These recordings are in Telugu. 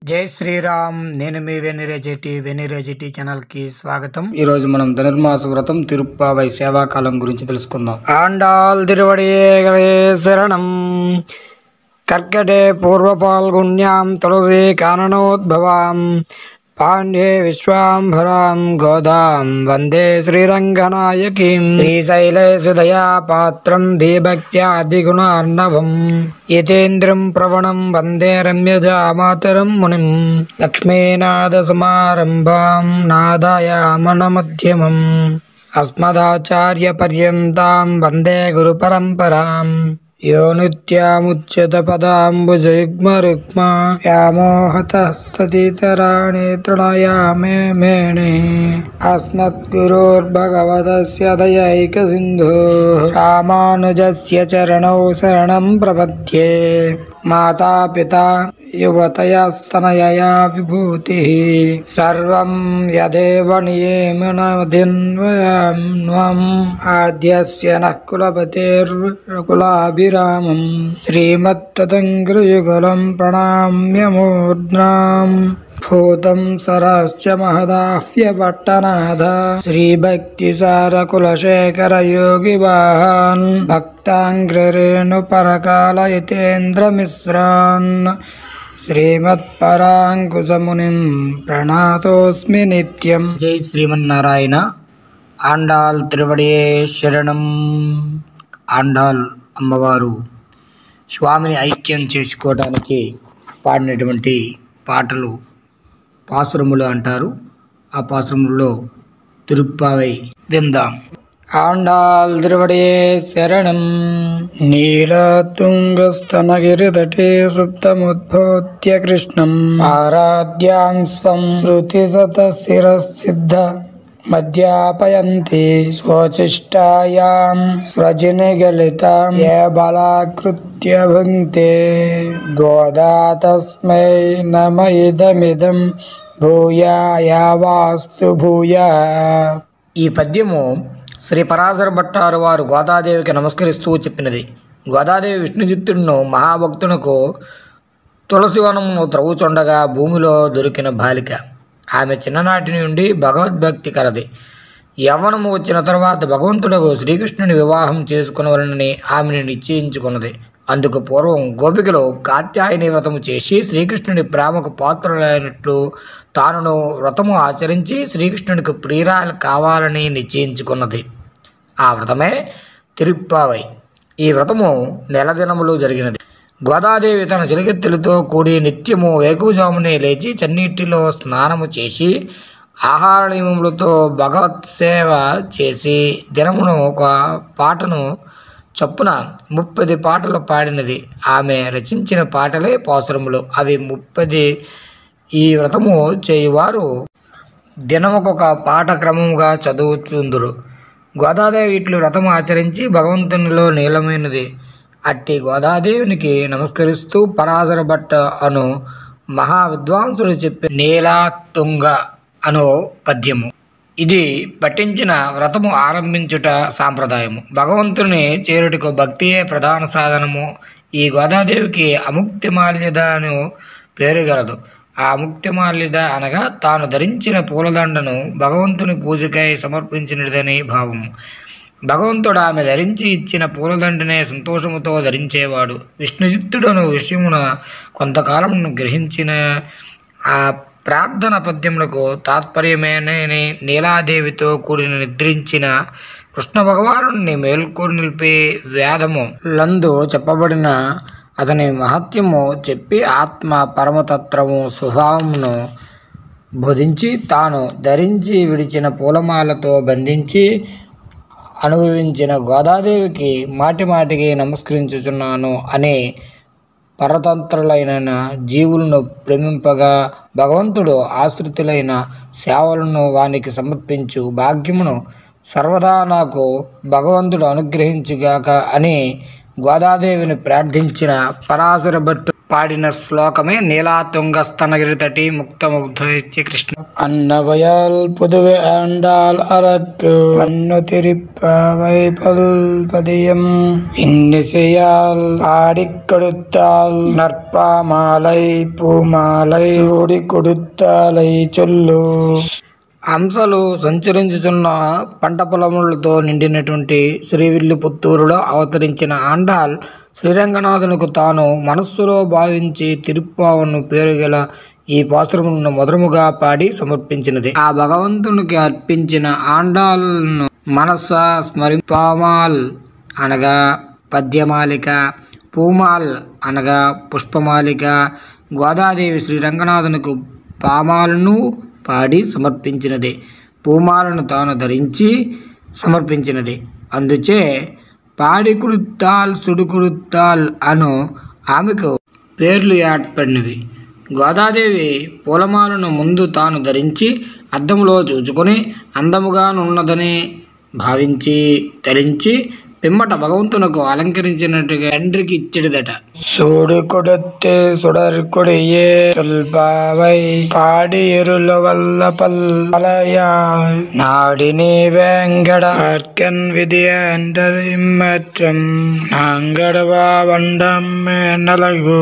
జై శ్రీరామ్. నేను మీ వెనిరేజిటీ ఛానల్కి స్వాగతం. ఈరోజు మనం ధనుర్మాస వ్రతం తిరుప్పావై సేవాకాలం గురించి తెలుసుకుందాం. ఆండాల్ తిరువడియే శరణం. కర్కటే పూర్వ పాల్గొన్యాం తులసీ కాననోద్భవాం పాండ్యే విశ్వాంభరాం గోదాం వందే శ్రీరంగనాయకీం. శ్రీశైలే సుదయా పాత్రం దీభక్త్యాదిగుణార్ణవం యతేంద్రం ప్రవణం వందే రమ్యజా మాతరం మునిం. లక్ష్మీనాథ సమారంభాం నాదాయామనమధ్యమం అస్మదాచార్య పర్యంతాం వందే గురు పరంపరాం. యో నిత్యాముచ్యత పదాంబుజయుగ్మరుక్మ వ్యామోహతస్తదితరాణి తృణయామే మేనే. అస్మద్గురోర్భగవతస్య దయైకసింధోః రామానుజస్య చరణౌ శరణం ప్రపద్యే. మాతా పితా యువతయస్తనయయా విభూతిః సర్వం యదేవ నియమనమధిన్వయామ్నం. ఆద్యస్య నః కులపతేర్కులాభిరామం శ్రీమత్తతంగ్రయుగలం ప్రణామ్యమూర్ధ్నాం. భూతం సరస్య మహదాహ్య పట్టనాథ శ్రీభక్తిసారకులశేఖర యోగివాహాన్ భక్తాంగ్రేణు పరకాలయతేంద్రమిశ్రాన్ శ్రీమత్పరాంకుశమునిం ప్రణాతోస్మి నిత్యం. జై శ్రీమన్నారాయణ. ఆండాల్ తిరువడియే శరణం. ఆండాల్ అమ్మవారు స్వామిని ఐక్యం చేసుకోవడానికి పాడినటువంటి పాటలు పాసురములు అంటారు. ఆ పాసురములలో తిరుప్పావై విందాం. ఆండాల్ తిరువడియే శరణం. నీలతుంగస్తనగిరితటే సుప్తముద్భూత్య కృష్ణం ఆరాధ్యాం స్వం శృతిశతశిరసిద్ధ మధ్యాపయంతి స్వచిష్టాయాం స్రజినిగలితాం ఏ బలాకృత్య భుంక్తే. గోదా తస్మై నమ ఇదమిదం భూయాయావాస్తు భూయా. ఈ పద్యము శ్రీ పరాశర భట్టారు వారు గోదాదేవికి నమస్కరిస్తూ చెప్పినది. గోదాదేవి విష్ణుచిత్తుడును మహాభక్తునకు తులసివనమును త్రవ్వుచుండగా భూమిలో దొరికిన బాలిక. ఆమె చిన్ననాటి నుండి భగవద్భక్తి కలది. యవ్వనము వచ్చిన తర్వాత భగవంతుడకు శ్రీకృష్ణుని వివాహం చేసుకునవలనని ఆమెను నిశ్చయించుకున్నది. అందుకు పూర్వం గోపికలు కాత్యాయని వ్రతము చేసి శ్రీకృష్ణుని ప్రేమకు పాత్రులైనట్లు తానును వ్రతము ఆచరించి శ్రీకృష్ణునికి ప్రియురాలు కావాలని నిశ్చయించుకున్నది. ఆ వ్రతమే తిరుప్పావై. ఈ వ్రతము నెల దినములు జరిగినది. గోదాదేవి తన చిలకెత్తులతో కూడి నిత్యము వేకువజామునే లేచి చన్నీటిలో స్నానము చేసి ఆహార నియమములతో భగవత్ సేవ చేసి దినమును ఒక పాటను చొప్పున 30 పాటలు పాడినది. ఆమె రచించిన పాటలే పాసురములు. అవి 30. ఈ వ్రతము చేయువారు దినముకొక పాట క్రమముగా చదువుతుందురు. గోదాదేవి ఇట్లు వ్రతము ఆచరించి భగవంతునిలో నీలమైనది. అట్టి గోదాదేవునికి నమస్కరిస్తూ పరాశర భట్ట అను మహావిద్వాంసుడు చెప్పి నీలాతుంగ అను పద్యము. ఇది పఠించిన వ్రతము ఆరంభించుట సాంప్రదాయము. భగవంతుని చేరుటకు భక్తియే ప్రధాన సాధనము. ఈ గోదాదేవికి అముక్తిమాల్యద అను పేరు గలదు. ఆ అముక్తిమాల్యద అనగా తాను ధరించిన పూలదండను భగవంతుని పూజకై సమర్పించినదని భావము. భగవంతుడు ఆమె ధరించి ఇచ్చిన పూలదండనే సంతోషముతో ధరించేవాడు. విష్ణుచిత్తుడను విషయమున కొంతకాలమును గ్రహించిన ఆ ప్రార్థన పద్యములకు తాత్పర్యమేనని నీలాదేవితో కూడిన నిద్రించిన కృష్ణ భగవానుడిని మేల్కొని నిలిపే వేదము లందు చెప్పబడిన అతని మహత్యము చెప్పి ఆత్మ పరమతత్వము స్వభావమును బోధించి తాను ధరించి విడిచిన పూలమాలతో బంధించి అనుభవించిన గోదాదేవికి మాటిమాటికి నమస్కరించుచున్నాను అని పరతంత్రులైన జీవులను ప్రేమింపగా భగవంతుడు ఆశ్రితులైన సేవలను వానికి సమర్పించు భాగ్యమును సర్వదా నాకు భగవంతుడు అనుగ్రహించుగాక అని గోదాదేవిని ప్రార్థించిన పరాశర భట్టు పాడిన శ్లోకమే నీలాతుంగ స్తనగిరి తటి ముక్తముగ్ధ కృష్ణ అన్నవయాల్ పుదువె ఆండాల్ అరకు అన్ను తిరిప్పవై పల్పదియం இன்னிசையால் ஆடிக்கொடுத்தால் நற்பாமாலை பூமாலை ఓడి కొడుతాలై చొల్లు. హంసలు సంచరించుతున్న పంట పొలములతో నిండినటువంటి శ్రీవిల్లిపుత్తూరులో అవతరించిన ఆండాల్ శ్రీరంగనాథునికి తాను మనస్సులో భావించి తిరుప్పావను పేరు గల ఈ పాసురములను మధురముగా పాడి సమర్పించినది. ఆ భగవంతునికి అర్పించిన ఆండాలను మనస స్మరింపామాల్ అనగా పద్యమాలిక, పూమాల్ అనగా పుష్పమాలిక. గోదాదేవి శ్రీరంగనాథునికి పామాలను పాడి సమర్పించినది, పూమాలను తాను ధరించి సమర్పించినది. అందుచే పాడి కుడుతాల్ సుడుకుడుతాల్ అను ఆమెకు పేర్లు ఏర్పడినవి. గోదాదేవి పూలమాలను ముందు తాను ధరించి అద్దంలో చూచుకొని అందముగానున్నదని భావించి తరించి పిమ్మట భగవంతునకు అలంకరించినట్టుగా తండ్రికి ఇచ్చడిదట. సూడు కొడతే సుడర్ కొడియే తుల్పావై పాడి ఎరుల వల్ల పల్లయా నాడిని వెంగడ ఆర్కన్ విధియంటరిమ్మత్రం నాంగడవా వండమ్మే నలగు.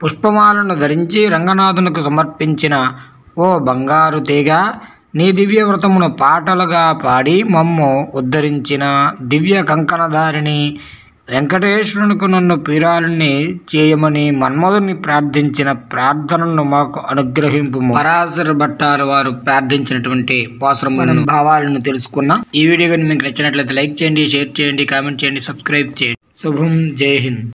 పుష్పమాలను ధరించి రంగనాథునకు సమర్పించిన ఓ బంగారు తీగ, నీ దివ్య వ్రతమును పాటలుగా పాడి మమ్ము ఉద్ధరించిన దివ్య కంకణధారిణి వెంకటేశ్వరునికి నన్ను పీరాలని చేయమని మన్మధుని ప్రార్థించిన ప్రార్థనను మాకు అనుగ్రహింపు. పరాశర భట్టారు వారు ప్రార్థించినటువంటి పాసురములను భావాలను తెలుసుకున్నాం. ఈ వీడియో మీకు నచ్చినట్లయితే లైక్ చేయండి, షేర్ చేయండి, కామెంట్ చేయండి, సబ్స్క్రైబ్ చేయండి. శుభం. జై హింద్.